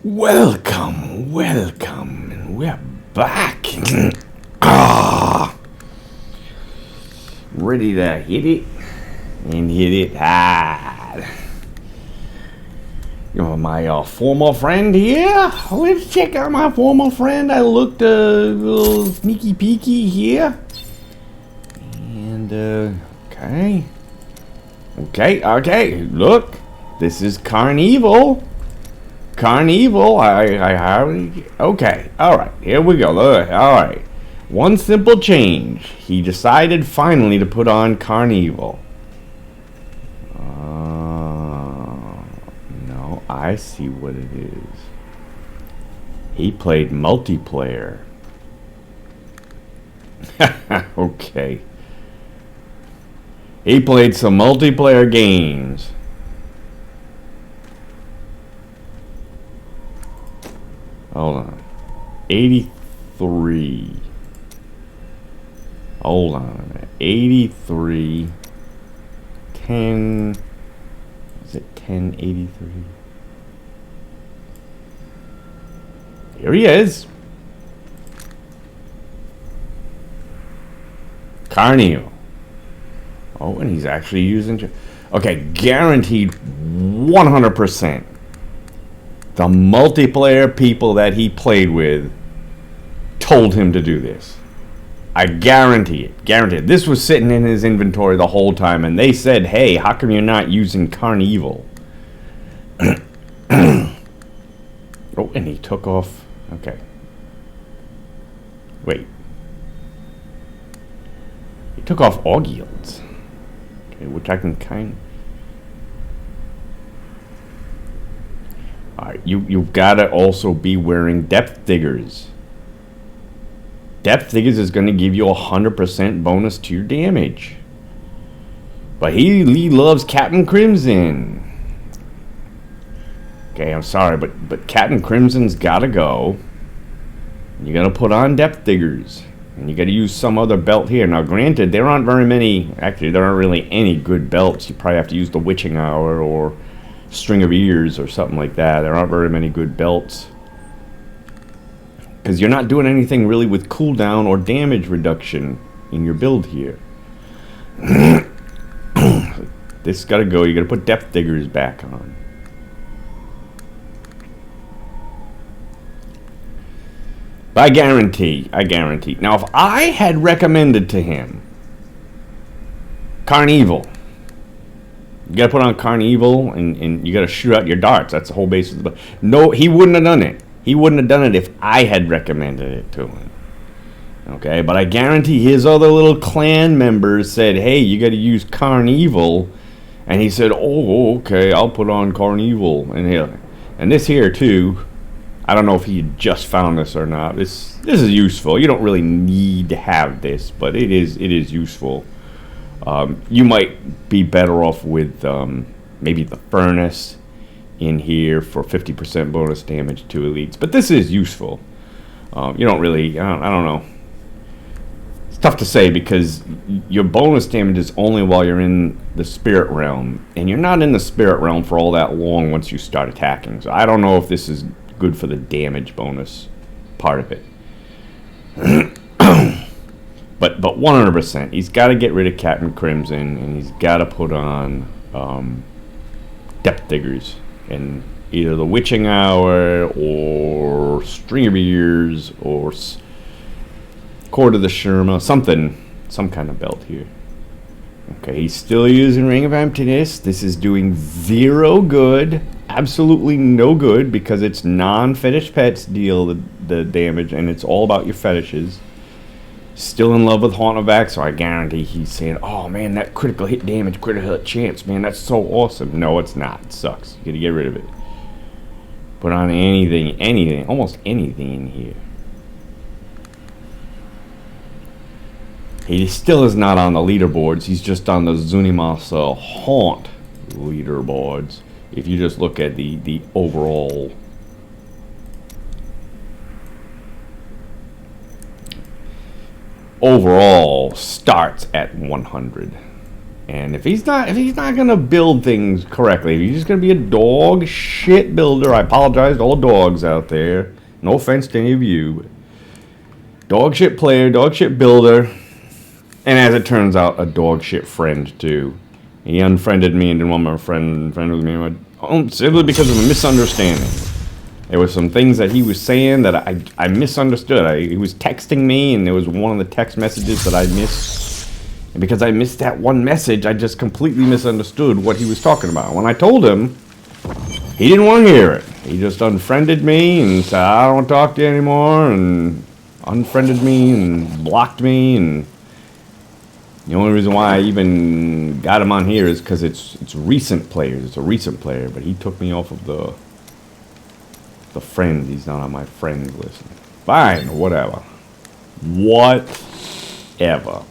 Welcome, welcome, and we're back. Ready to hit it and hit it hard. You know, my former friend here. Let's check out my former friend. I looked a little sneaky peeky here. And, okay, look. This is Carnival. Okay, alright, here we go. Alright. One simple change. He decided finally to put on Carnival. No, I see what it is. He played multiplayer. Okay. He played some multiplayer games. Hold on. 83. Hold on a minute. 83. 10. Is it 1083? Here he is. Carneo. Oh, and he's actually using... Okay, guaranteed 100%. The multiplayer people that he played with told him to do this. I guarantee it. Guarantee it. This was sitting in his inventory the whole time, and they said, hey, how come you're not using Carnival? Oh, and he took off. Okay. Wait. He took off all guilds. Okay, which I can kind... Alright, you've got to also be wearing Depth Diggers. Depth Diggers is going to give you 100% bonus to your damage. But he loves Captain Crimson. Okay, I'm sorry, but Captain Crimson's got to go. You got to put on Depth Diggers. And you got to use some other belt here. Now, granted, there aren't very many... Actually, there aren't really any good belts. You probably have to use the Witching Hour or... String of Ears or something like that. There aren't very many good belts because you're not doing anything really with cooldown or damage reduction in your build here. This gotta go. You gotta put Depth Diggers back on. But I guarantee. Now, if I had recommended to him Carnival, you gotta put on Carnival and you gotta shoot out your darts. That's the whole basis of the... No, he wouldn't have done it. He wouldn't have done it if I had recommended it to him. Okay, but I guarantee his other little clan members said, hey, you gotta use Carnival. And he said, oh, okay, I'll put on Carnival. And this here, too, I don't know if he just found this or not. This is useful. You don't really need to have this, but it is useful. You might be better off with maybe the Furnace in here for 50% bonus damage to elites. But this is useful. You don't really... I don't know. It's tough to say because your bonus damage is only while you're in the Spirit Realm. And you're not in the Spirit Realm for all that long once you start attacking. So I don't know if this is good for the damage bonus part of it. But 100%, he's got to get rid of Captain Crimson, and he's got to put on Depth Diggers, and either the Witching Hour, or String of Ears, or Cord of the Sherma, some kind of belt here. Okay, he's still using Ring of Emptiness. This is doing 0 good, absolutely no good, because it's non-fetish pets deal the damage, and it's all about your fetishes. Still in love with Haunt of Vax, so I guarantee he's saying, oh man, that critical hit damage, critical hit chance, man, that's so awesome. No, it's not. It sucks. You gotta get rid of it. Put on anything, almost anything in here. He still is not on the leaderboards. He's just on the Zunimasa Haunt leaderboards. If you just look at the overall... Overall starts at 100. And if he's not gonna build things correctly, if he's just gonna be a dog shit builder, I apologize to all dogs out there. No offense to any of you. Dog shit player, dog shit builder, and as it turns out, a dog shit friend too. He unfriended me and didn't want my friend with me. Simply because of a misunderstanding. There were some things that he was saying that I misunderstood. He was texting me, and there was one of the text messages that I missed. And because I missed that one message, I just completely misunderstood what he was talking about. When I told him, he didn't want to hear it. He just unfriended me and said, I don't want to talk to you anymore, and unfriended me and blocked me. And the only reason why I even got him on here is because it's recent players. It's a recent player, but he took me off of the friends. He's not on my friends list. Fine, whatever. Whatever.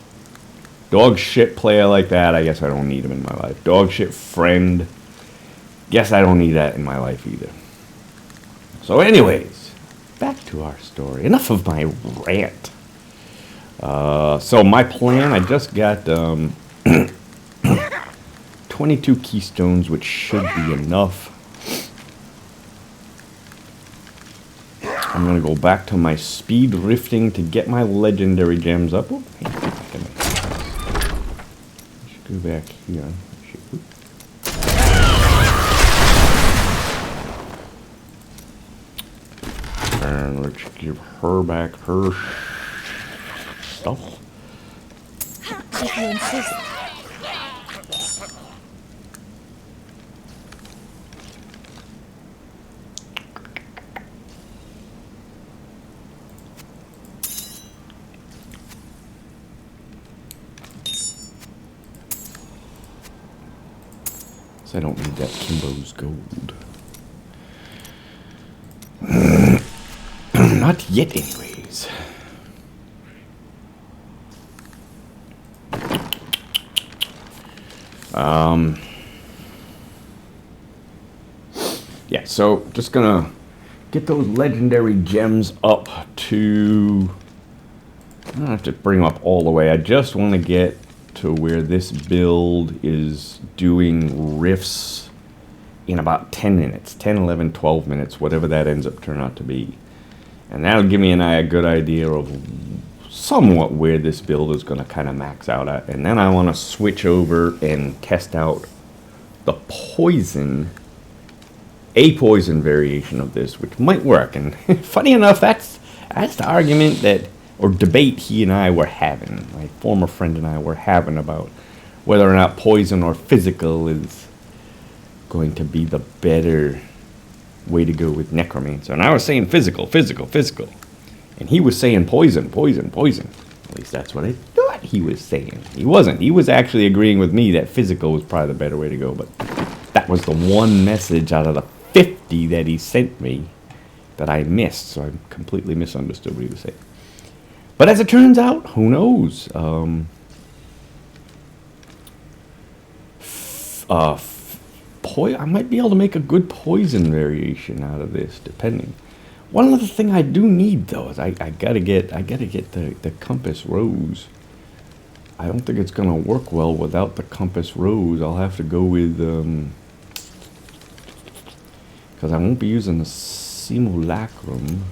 Dog shit player like that, I guess I don't need him in my life. Dog shit friend, guess I don't need that in my life either. So anyways, back to our story. Enough of my rant. So my plan, I just got 22 keystones, which should be enough. I'm going to go back to my speed rifting to get my legendary gems up. Oh, let's go back here. And let's give her back her stuff. If you insist. I don't need that Kimbo's gold. Not yet, anyways. Yeah, so just gonna get those legendary gems up to... I don't have to bring them up all the way. I just want to get to where this build is doing riffs in about 10 minutes. 10, 11, 12 minutes, whatever that ends up turning out to be. And that'll give me a good idea of somewhat where this build is going to kind of max out at. And then I want to switch over and test out the poison, a poison variation of this, which might work. And funny enough, that's the argument that, or debate he and I were having, my former friend and I were having about whether or not poison or physical is going to be the better way to go with Necromancer. And I was saying physical. And he was saying poison. At least that's what I thought he was saying. He wasn't. He was actually agreeing with me that physical was probably the better way to go. But that was the one message out of the 50 that he sent me that I missed. So I completely misunderstood what he was saying. But as it turns out, who knows? I might be able to make a good poison variation out of this, depending. One other thing I do need though is I gotta get the compass rose. I don't think it's gonna work well without the compass rose. I'll have to go with because I won't be using the simulacrum.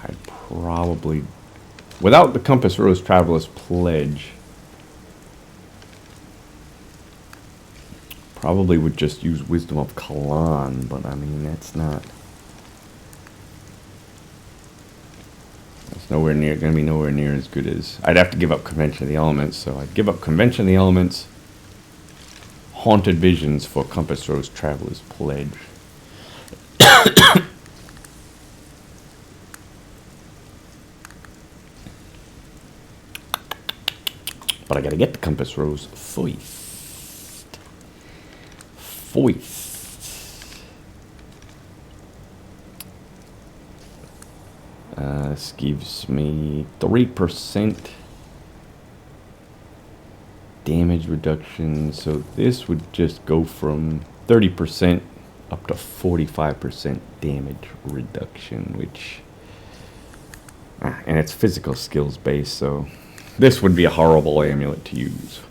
I'd probably, without the Compass Rose Traveler's Pledge, probably would just use Wisdom of Kalan, but I mean, that's nowhere near, gonna be nowhere near as good as, I'd have to give up Convention of the Elements, so I'd give up Convention of the Elements, Haunted Visions for Compass Rose Traveler's Pledge. But I gotta get the Compass Rose first. This gives me 3% damage reduction. So this would just go from 30% up to 45% damage reduction, which And it's physical skills based, so this would be a horrible amulet to use.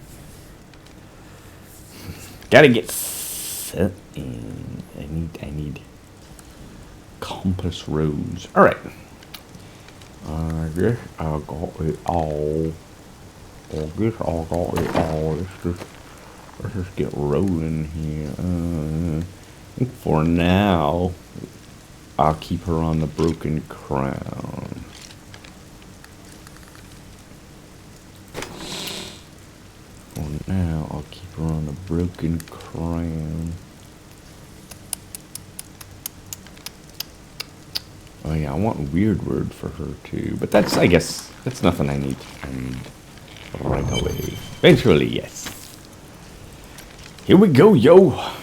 Gotta get set in. I need compass rose. All right. I guess I got it all. Let's just get rolling here. I think for now, I'll keep her on the broken crown. For now, I'll keep her on the broken crown. Oh yeah, I want a weird word for her too, but that's, I guess, that's nothing I need right away. Eventually, yes. Here we go, yo.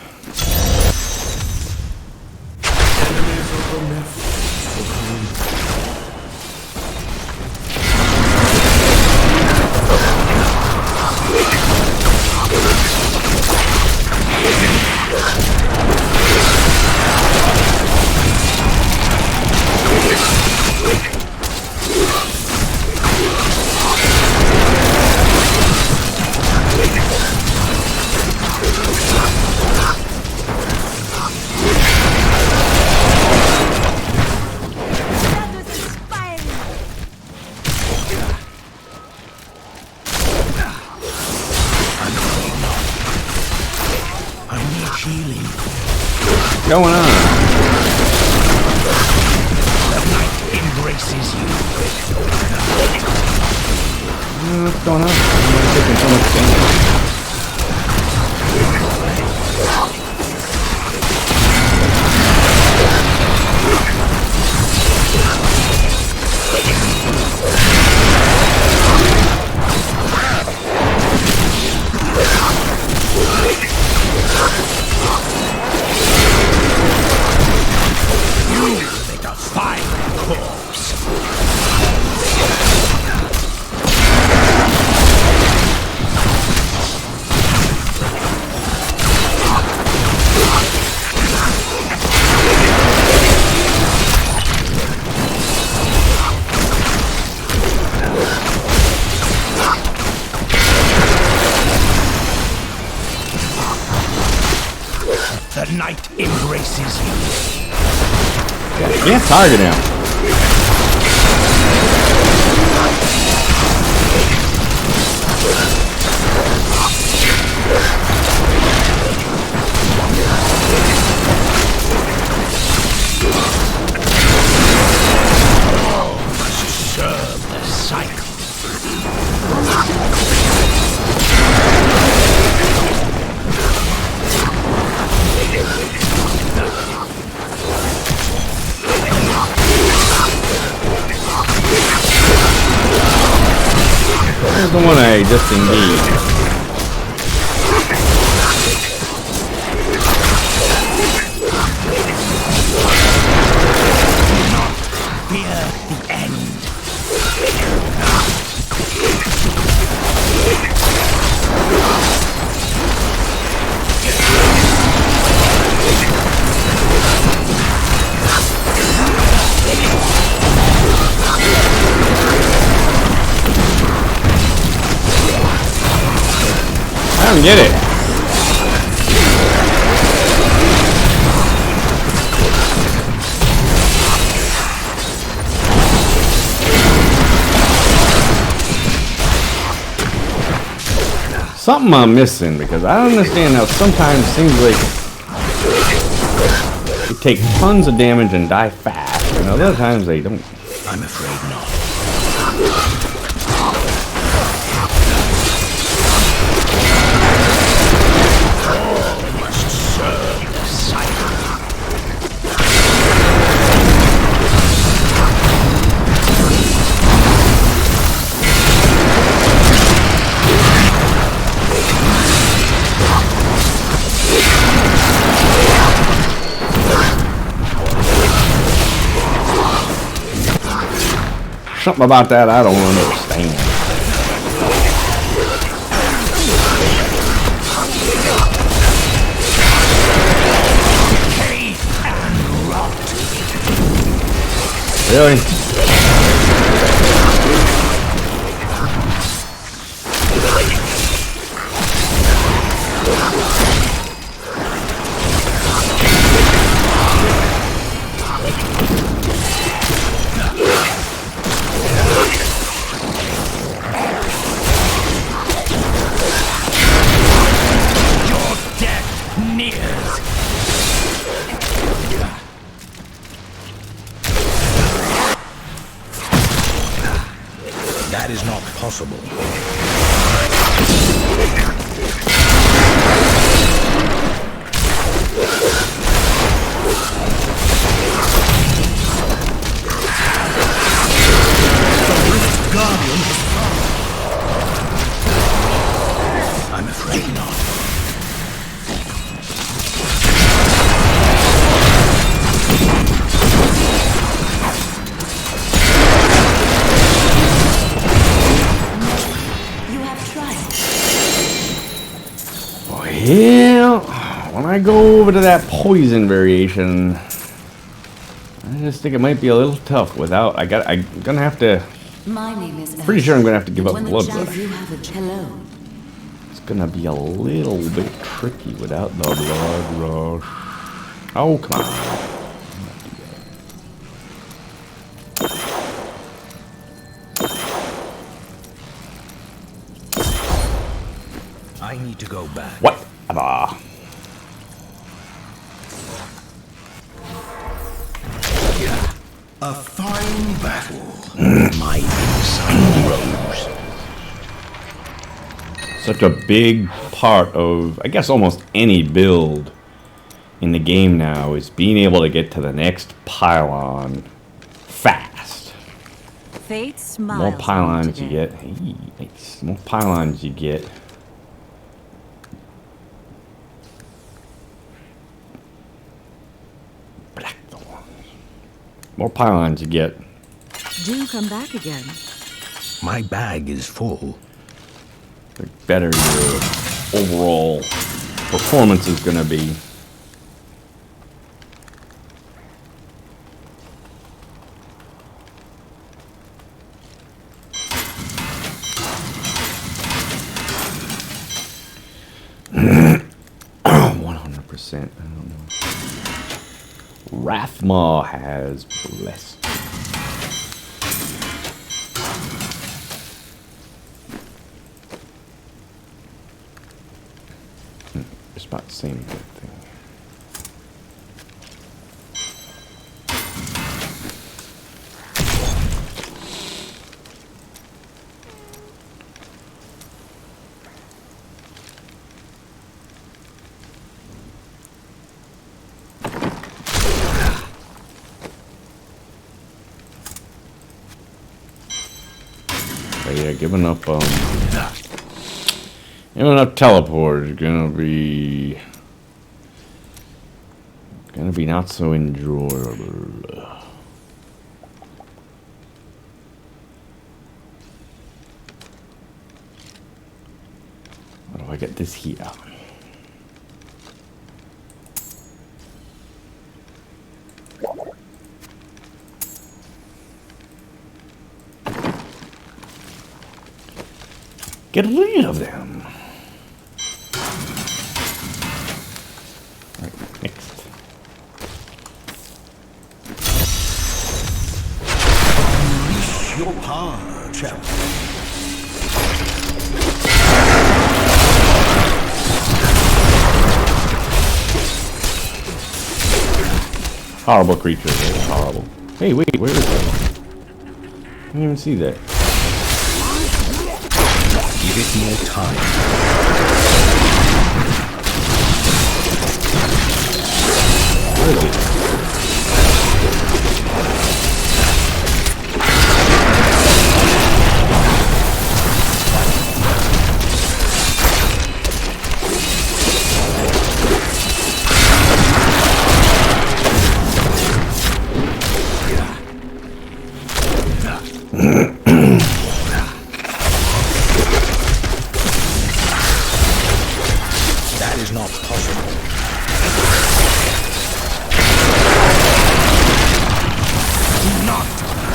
Going on? The night embraces you. What's going on? I'm taking so much damage. The night embraces you. Yeah, target him. Serve the cycle. Here's the one I just engaged. Fear the end. I don't get it. Something I'm missing, because I don't understand how sometimes it seems like they take tons of damage and die fast, and other times they don't. I'm afraid not. Something about that I don't understand. Really? is not possible. I'm afraid not. You have tried. Yeah, when I go over to that poison variation, I just think it might be a little tough without. I'm gonna have to. My name is Pretty sure I'm gonna have to give up when the blood child rush. you have a hello. It's gonna be a little bit tricky without the blood rush. Oh, come on. I need to go back. What? Ah. A fine battle. My inside rose. Such a big part of, I guess, almost any build in the game now is being able to get to the next pylon fast. Fate smiles. More on pylons you today. get. Hey, nice. More pylons you get. More pylons you get. Do come back again. My bag is full. The better your overall performance is going to be. I don't know. Rathma has blessed. It's about the same good thing. But yeah, giving up teleport is gonna be not so enjoyable. How do I get this here? Get rid of them. Right, next. Unleash your power, champion. Horrible creature. Horrible. Hey, wait, where is that? I didn't even see that. Give it more time. Where is it? That is not possible. Do not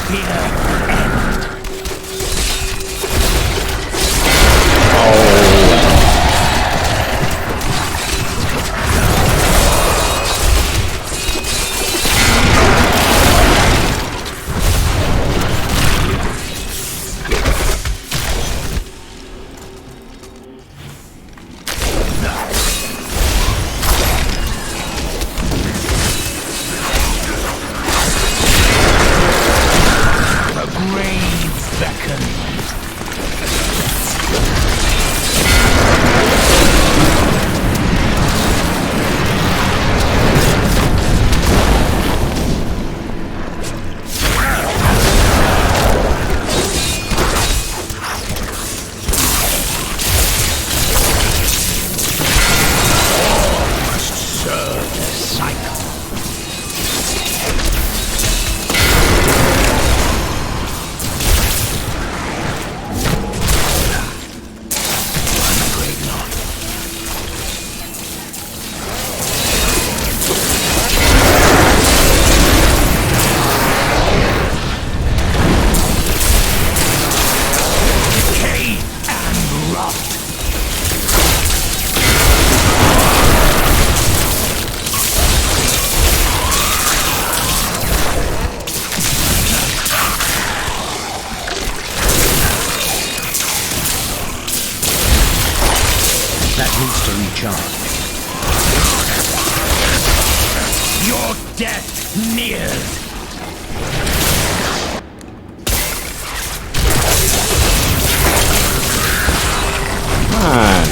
fear end. rot. That needs to recharge. Your death nears. Come on.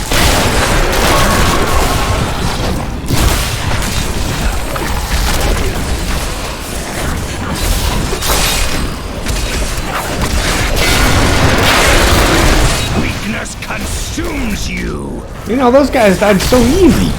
Weakness consumes you. You know, those guys died so easy.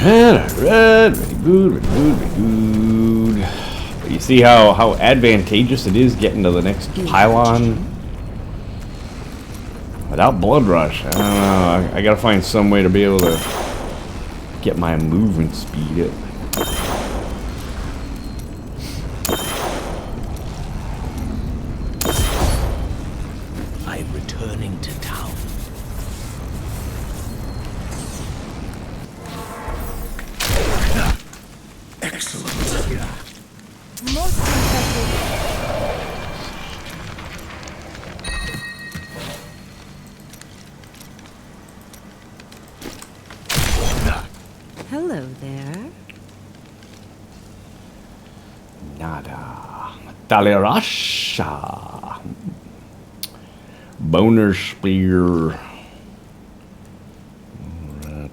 Alright, very good, very good, very good. You see how advantageous it is getting to the next pylon without Blood Rush. I don't know, I gotta find some way to be able to get my movement speed up. I'm returning to town. Excellent. Most impressive. Hello there. Nada. Talerasha. Boner Spear.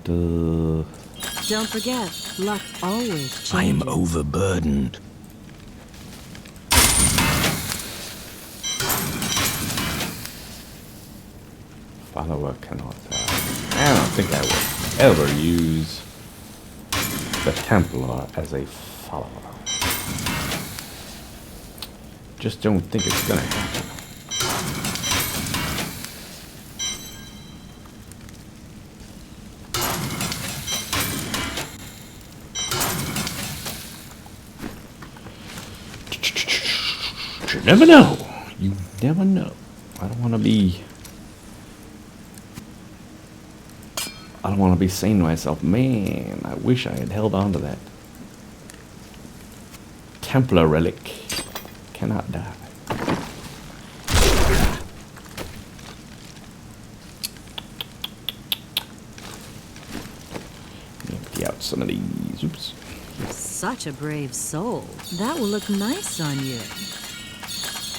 Don't forget, luck always changes. I'm overburdened. Follower cannot. I don't think I will ever use the Templar as a follower. Just don't think it's gonna happen. You never know. You never know. I don't want to be saying to myself, man, I wish I had held on to that Templar relic. Cannot die. Empty out some of these. Oops. Such a brave soul. That will look nice on you.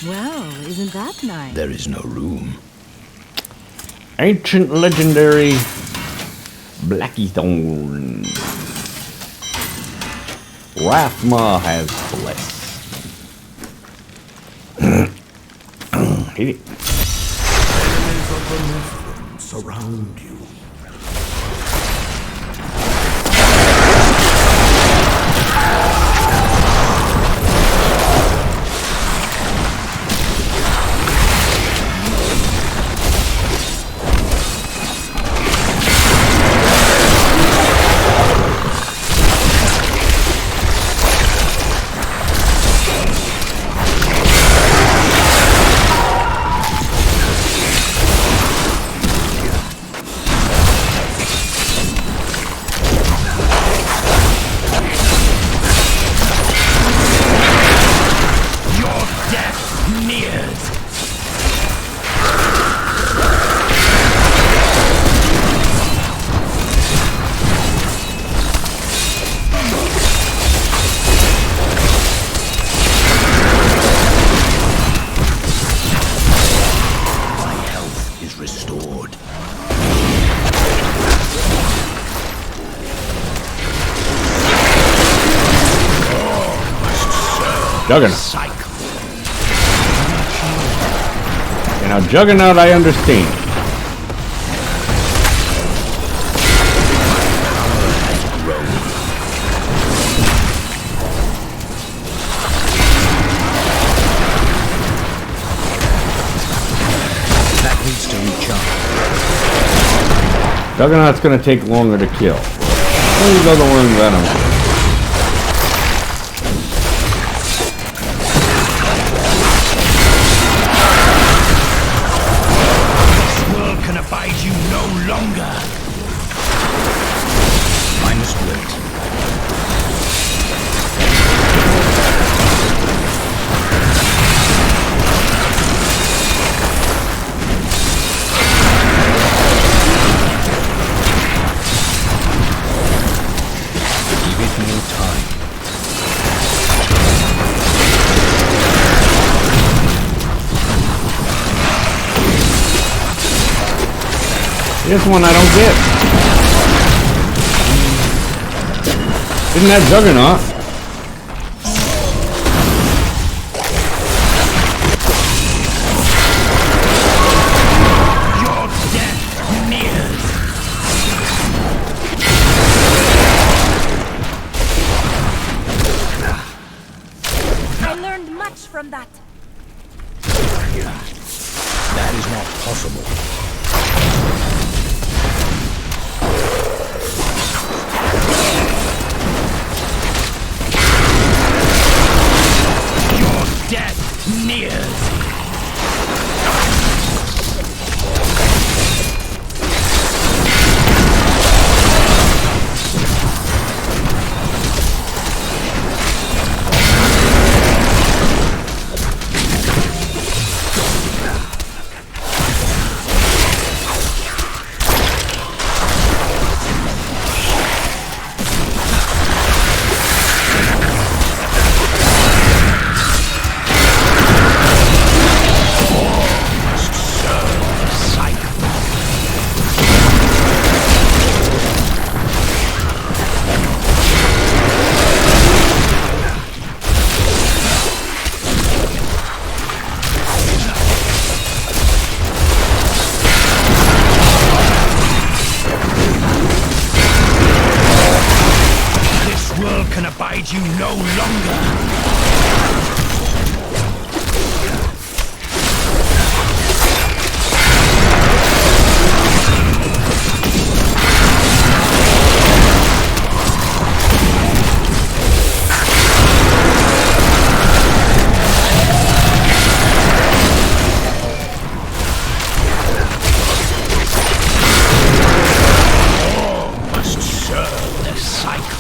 Well, isn't that nice? There is no room. Ancient legendary Blacky Thorn. Rathma has blessed. Hit it. Enemies of the Nephilim surround you. Juggernaut. Cycle. And now Juggernaut, I understand. That needs to recharge. Juggernaut's gonna take longer to kill. These are the ones that I'm. This world can abide you no longer. I must wait. Give it more time. This one I don't get. Isn't that Juggernaut? Your death nears. I learned much from that. That is not possible. Your death nears. This world can abide you no longer. Must serve the cycle.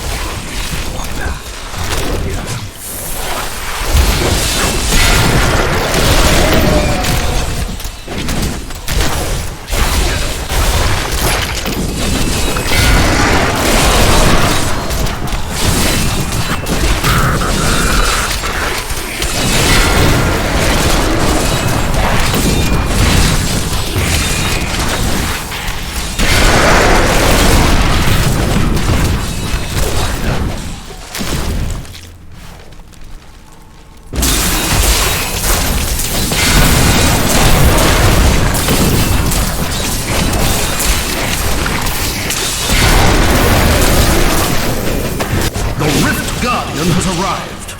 The Rift Guardian has arrived.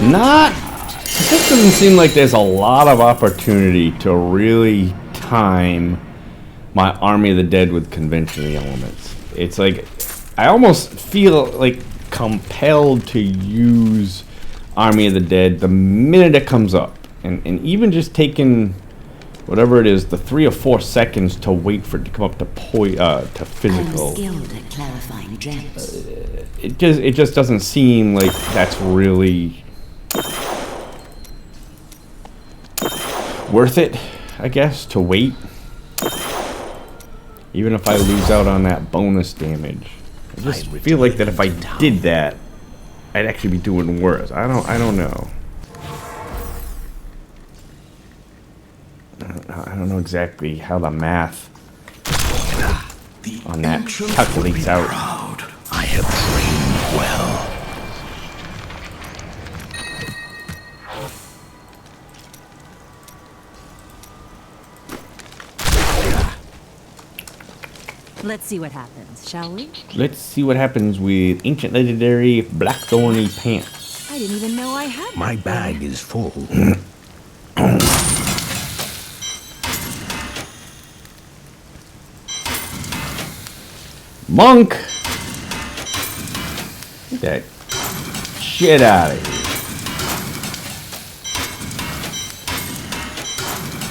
Not. This doesn't seem like there's a lot of opportunity to really time my Army of the Dead with conventional elements. It's like I almost feel like compelled to use Army of the Dead the minute it comes up, and even just taking whatever it is, the 3 or 4 seconds to wait for it to come up to to physical. I'm skilled at clarifying gems. It just doesn't seem like that's really worth it, I guess, to wait. Even if I lose out on that bonus damage. I just feel like that if I did that, I'd actually be doing worse. I don't know. I don't know exactly how the math on that calculates out. Proud. I have trained well. Let's see what happens, shall we? Let's see what happens with Ancient Legendary Blackthorny Pants. I didn't even know I had My that bag thing. is full. Monk! Get that shit out of here.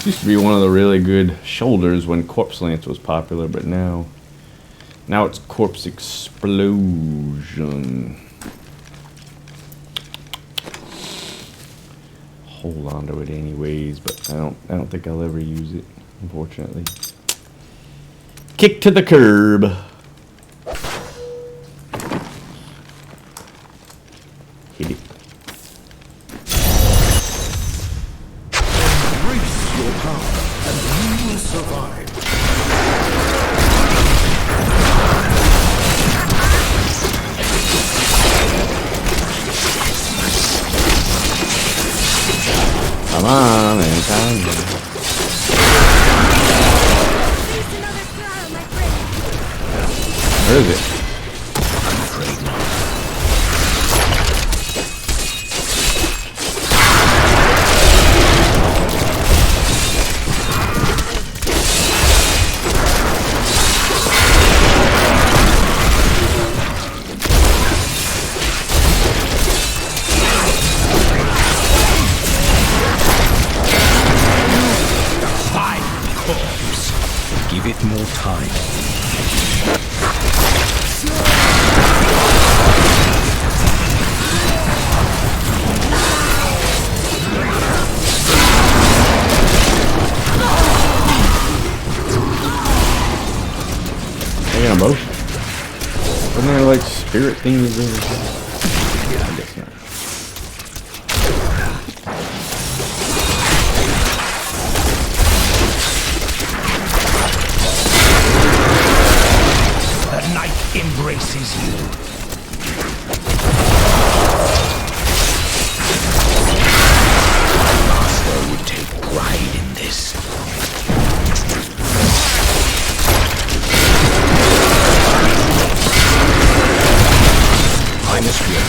Used to be one of the really good shoulders when Corpse Lance was popular, but now it's Corpse Explosion. Hold on to it anyways, but I don't think I'll ever use it, unfortunately. Kick to the curb. Hit it. Embrace your power, and you will survive. Come on, anytime. Face another trial, my friend. Where is it? I'm afraid not. Give it more time. They got them both. Wasn't there like spirit things over here? Yeah, I guess not. The night embraces you. Master would take pride in this. I must win.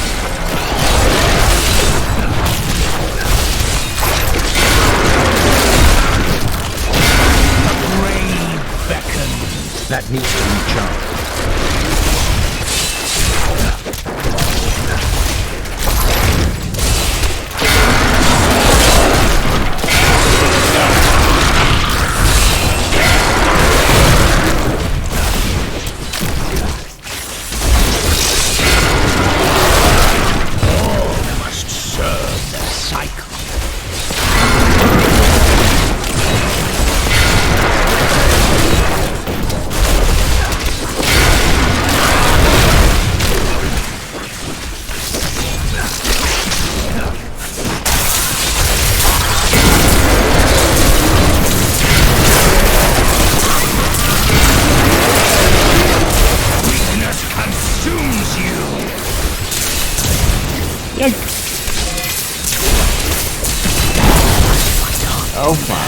The grave beckons. That needs to recharge. Must serve the cycle. Weakness consumes you. Yikes. Oh my.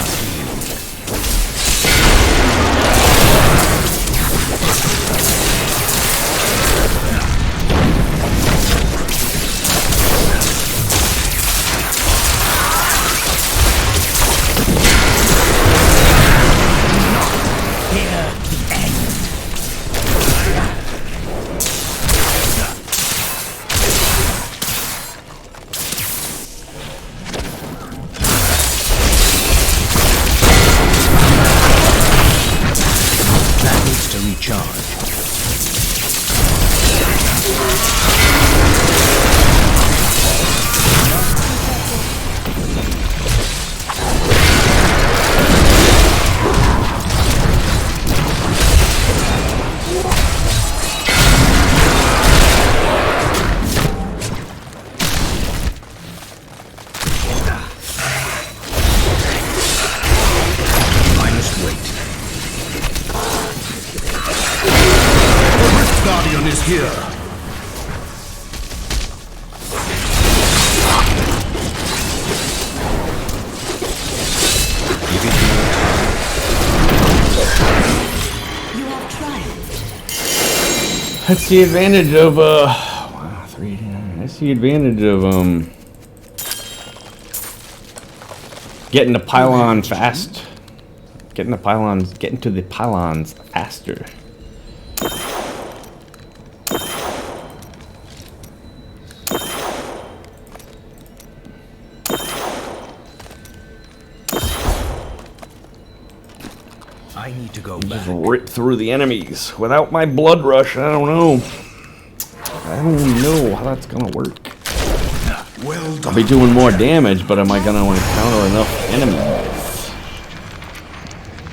Hear the end. That needs to recharge. here. You have triumphed. That's the advantage of wow, 3. That's the advantage of getting the pylon fast. Getting to the pylons faster. I need to go Just back. rip through the enemies without my blood rush. I don't know. I don't know how that's gonna work. Well I'll done. be doing more damage, but am I gonna encounter enough enemies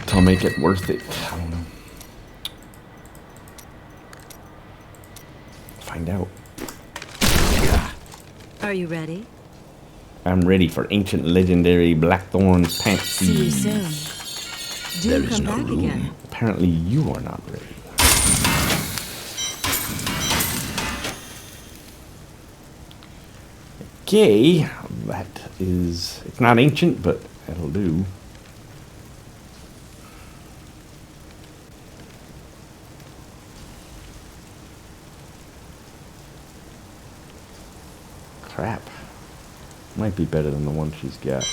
to make it worth it? I don't know. Find out. Are you ready? I'm ready for ancient legendary Blackthorn's pants. See you soon. Do There is come no back room. again. Apparently you are not ready. Okay, that is, it's not ancient, but that'll do. Crap. Might be better than the one she's got.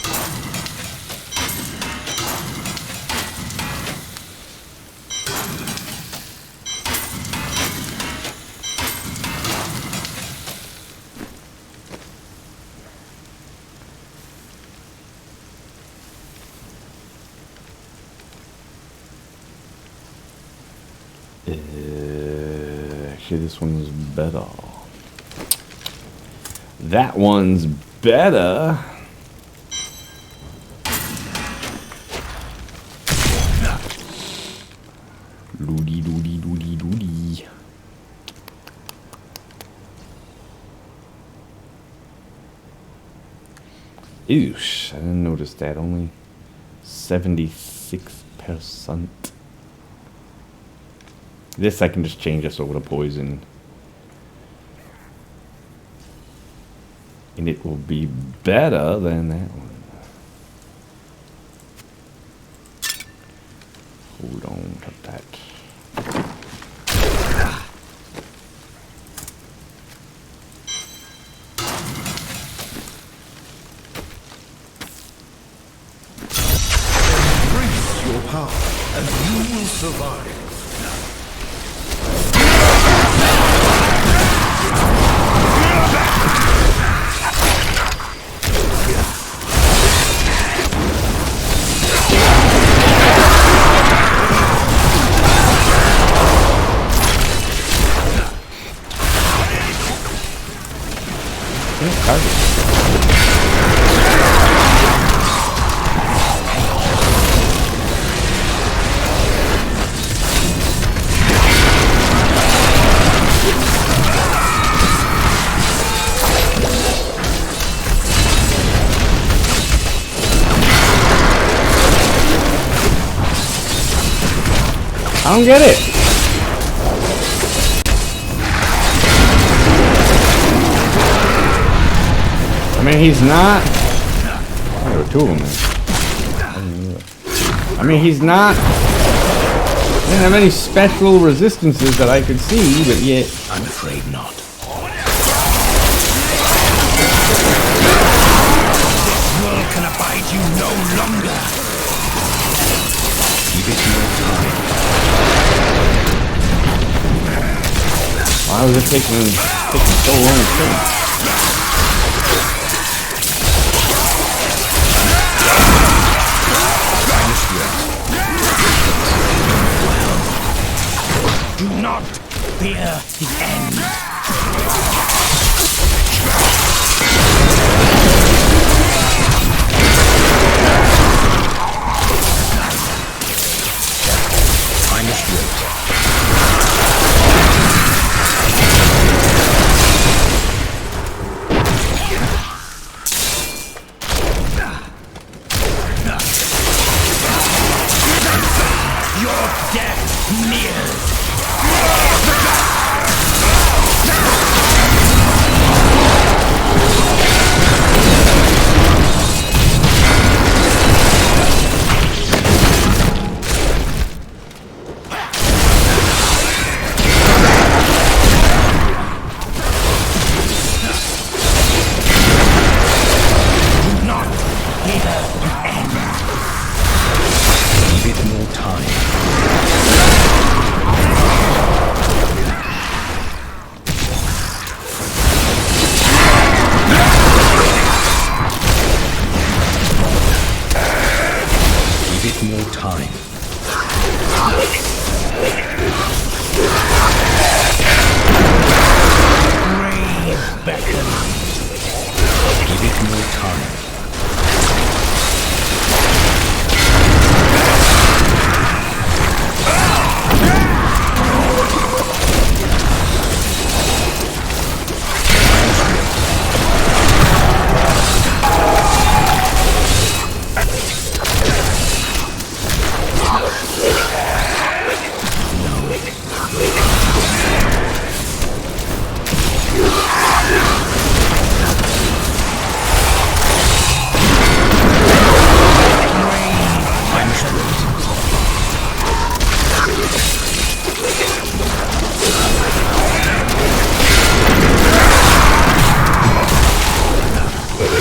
Actually, this one's better. That one's better. Doody doody doody doody. Oosh, I didn't notice that. Only 76%. This I can just change this over to poison. And it will be better than that one. Hold on to that. Embrace your power, and you will survive. I don't get it. I mean, he's not. Oh, there were two of them there. I mean, he's not. He didn't have any special resistances that I could see, but yet. I'm afraid not. This world can abide you no longer. Give it your time. Why was it taking so long to kill him? Do not fear the end. I must wait. Your death nears. Brave beckon. Give it more time.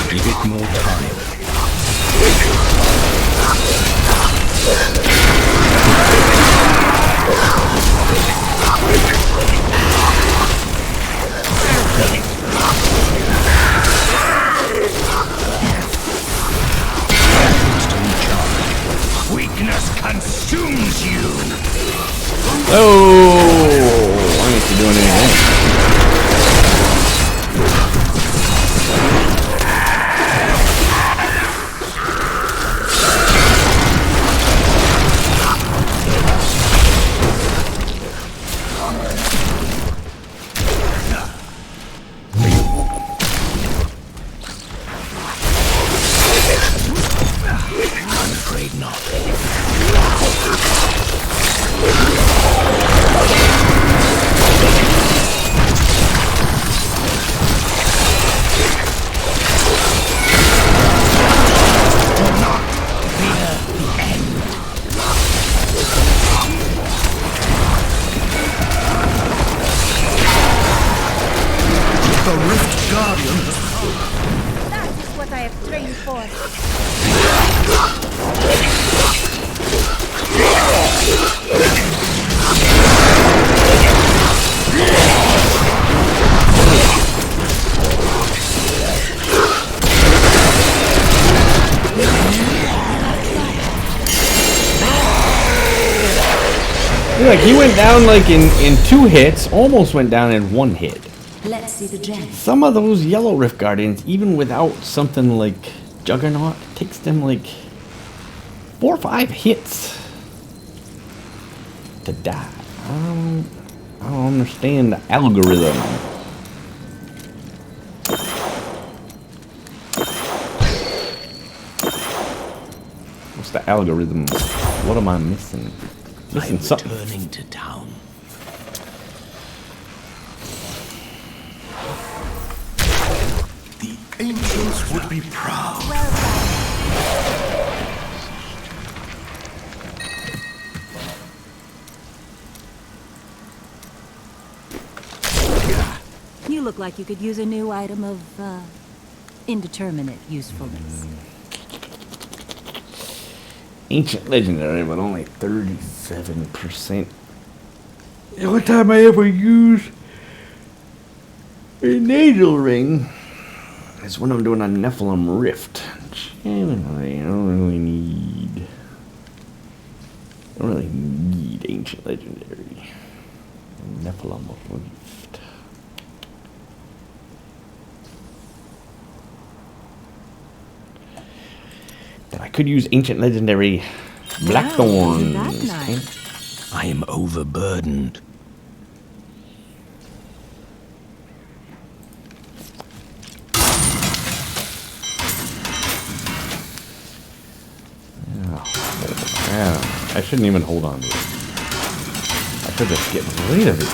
Give it more time. Weakness consumes you. Oh, why aren't you doing anything? I'm afraid not. The Rift Guardian has come. That is what I have trained for. Like he went down like in 2 hits, almost went down in 1 hit. Let's see the gem. Some of those yellow Rift Guardians, even without something like Juggernaut, takes them like 4 or 5 hits to die. I don't understand the algorithm. What's the algorithm? What am I missing? Missing something. Returning to town. The ancients would be proud. Well done. You look like you could use a new item of, indeterminate usefulness. Ancient Legendary, but only 37%. The only time I ever use a nasal ring is when I'm doing a Nephilim Rift. Generally, I don't really need Ancient Legendary. Nephilim Rift. Then I could use Ancient Legendary Blackthorn. Wow, isn't that nice? I am overburdened. Yeah, I shouldn't even hold on to it. I should just get rid of it.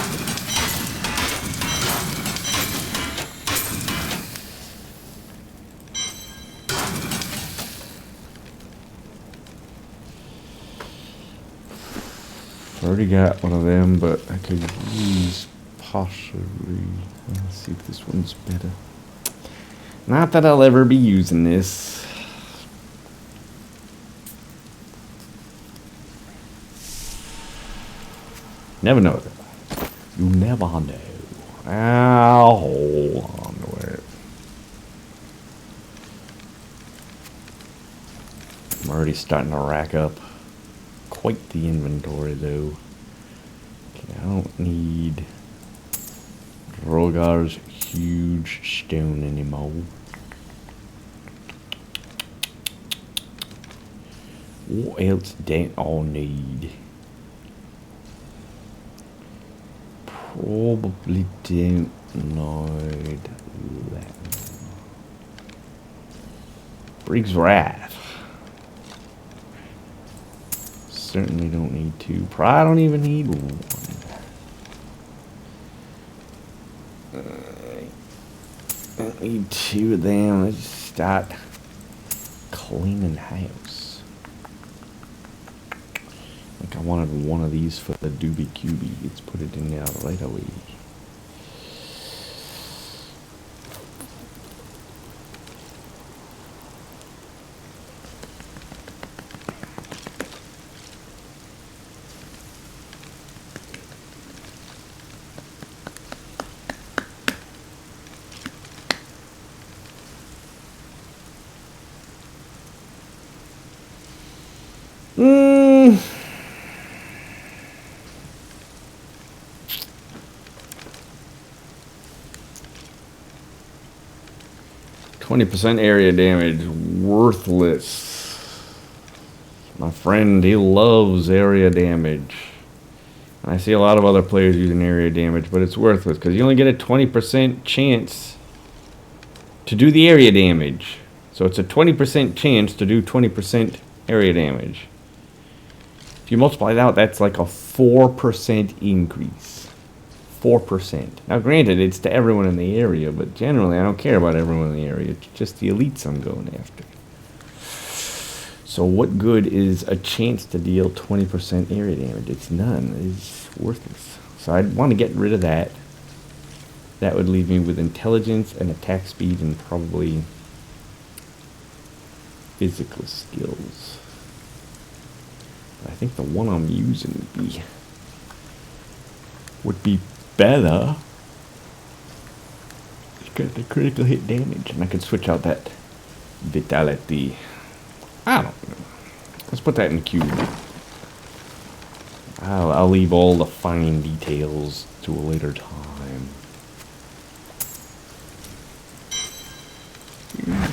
Already got one of them, but I could use possibly. Let's see if this one's better. Not that I'll ever be using this. Never know. You never know. I'll hold on to it. I'm already starting to rack up quite the inventory, though. Okay, I don't need Rogar's huge stone anymore. What else don't I need? Probably don't need that. Briggs Wrath. Certainly don't need two. I don't even need one. I don't need two of them. Let's start cleaning house. I think I wanted one of these for the Doobie Cubie. Let's put it in there right away. Mm. 20% area damage, worthless. My friend, he loves area damage. And I see a lot of other players using area damage, but it's worthless because you only get a 20% chance to do the area damage. So it's a 20% chance to do 20% area damage. If you multiply it out, that's like a 4% increase. 4%. Now granted, it's to everyone in the area, but generally I don't care about everyone in the area. It's just the elites I'm going after. So what good is a chance to deal 20% area damage? It's none. It's worthless. So I'd want to get rid of that. That would leave me with intelligence and attack speed and probably physical skills. I think the one I'm using would be better. It's got the critical hit damage, and I could switch out that vitality. I don't know. Let's put that in the cube. I'll leave all the fine details to a later time.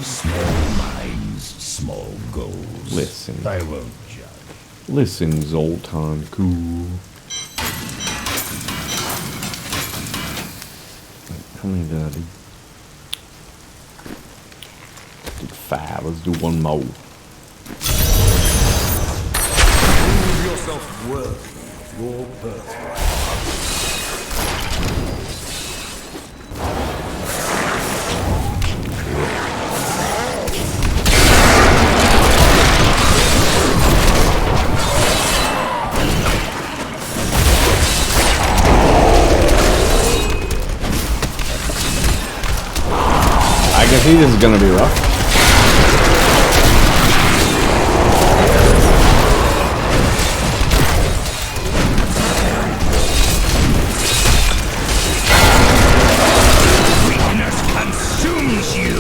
Small minds, small goals. Listen. I won't judge. Listen, Zoltan Cool. How many did I do? Did 5. Let's do one more. Prove yourself worthy of your birthright. I can see this is gonna be rough. Weakness consumes you.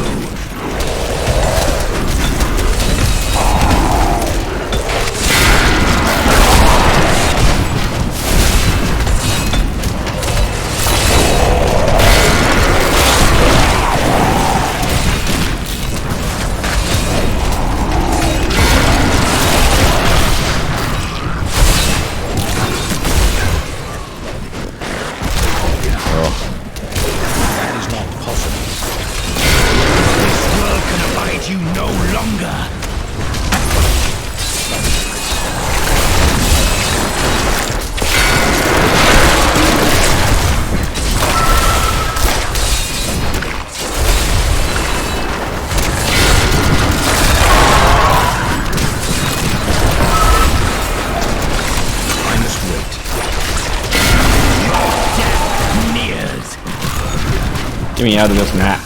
Get me out of this map.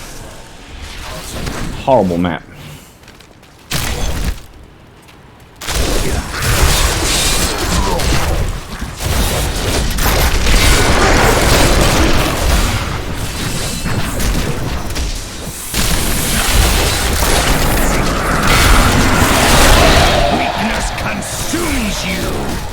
Horrible map. Weakness consumes you.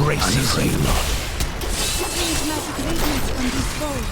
braces you. Strange magic radiance from these bowls.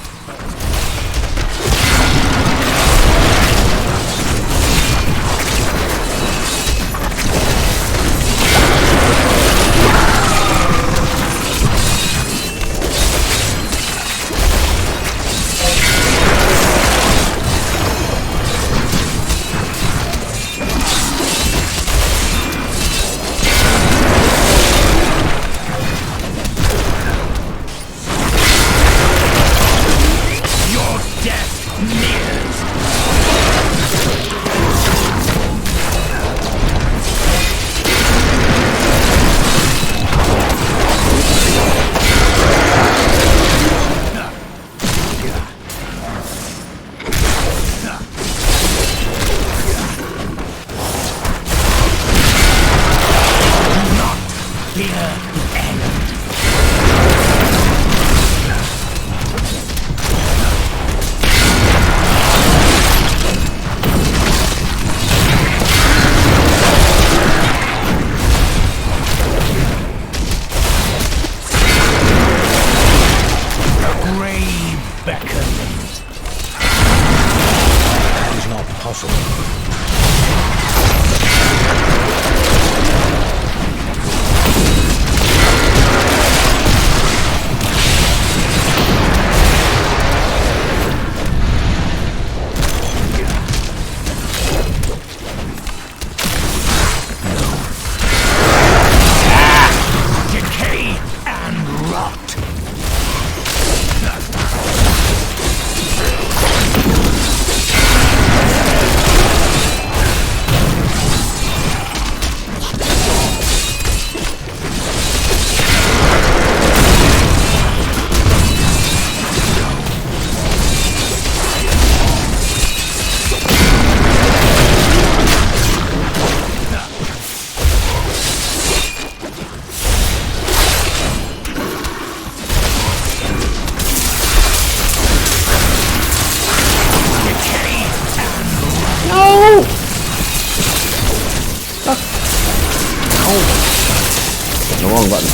The wrong button.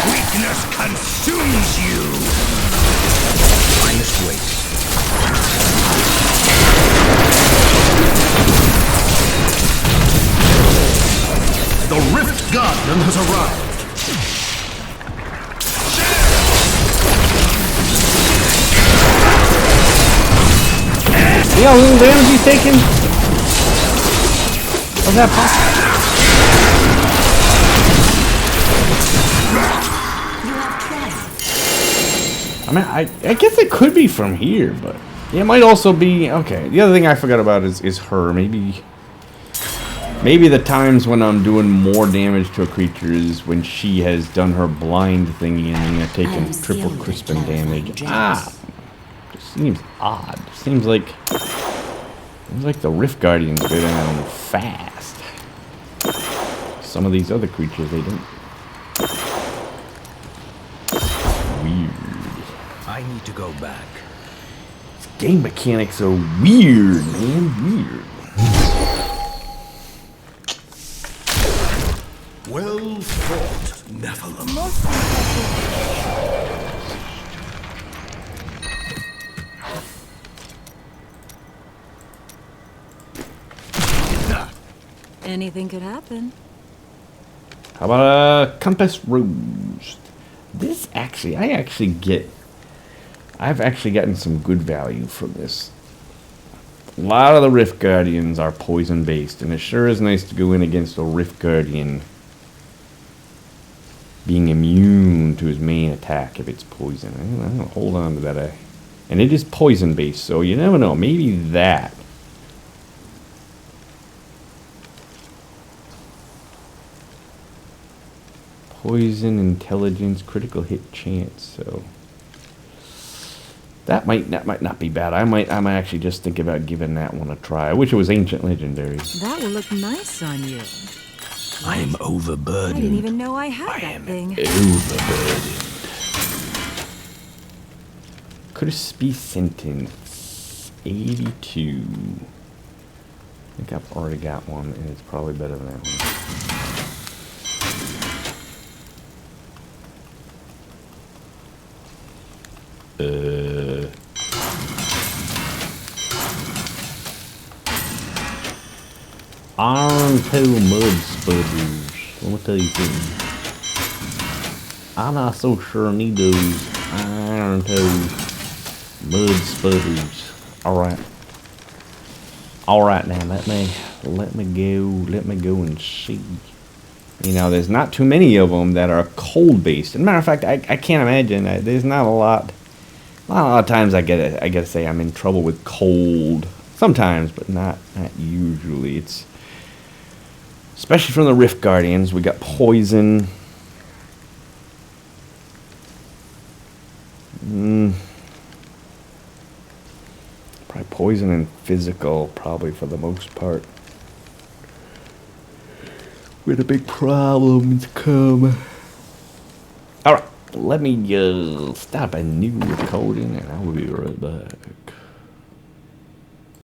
Weakness consumes you. Minus weight. The Rift Guardian has arrived. See how little damage he's taking? How's that possible? I mean, I guess it could be from here, but yeah, it might also be okay. The other thing I forgot about is her. Maybe the times when I'm doing more damage to a creature is when she has done her blind thingy and then taken triple crisping damage. Just seems odd. Seems like the Rift Guardians go down fast. Some of these other creatures they don't. Weird. I need to go back. Game mechanics are weird, man. Weird. Well fought, Nephilim. Most impressive. Anything could happen. How about a Compass Rose? This actually, I've actually gotten some good value from this. A lot of the Rift Guardians are poison based, and it sure is nice to go in against a Rift Guardian being immune to his main attack if it's poison. I'm gonna hold on to that. And it is poison based, so you never know. Maybe that. Poison, intelligence, critical hit chance. So that might not be bad. I might actually just think about giving that one a try. I wish it was ancient legendary. That will look nice on you. I'm overburdened. I didn't even know I had that thing. Overburdened. Crispy sentence. 82. I think I've already got one, and it's probably better than that one. Iron Tail Mud Spudders. Let me tell you something. I'm not so sure I need those Iron Tail Mud Spudders. Alright. Alright now, let me go and see. You know, there's not too many of them that are cold based. As a matter of fact, I can't imagine that. There's not a lot of times I gotta say I'm in trouble with cold. Sometimes, but not usually. It's especially from the Rift Guardians. We got poison. Probably poison and physical, probably for the most part. Where the big problems come. Alright, let me stop a new recording and I will be right back.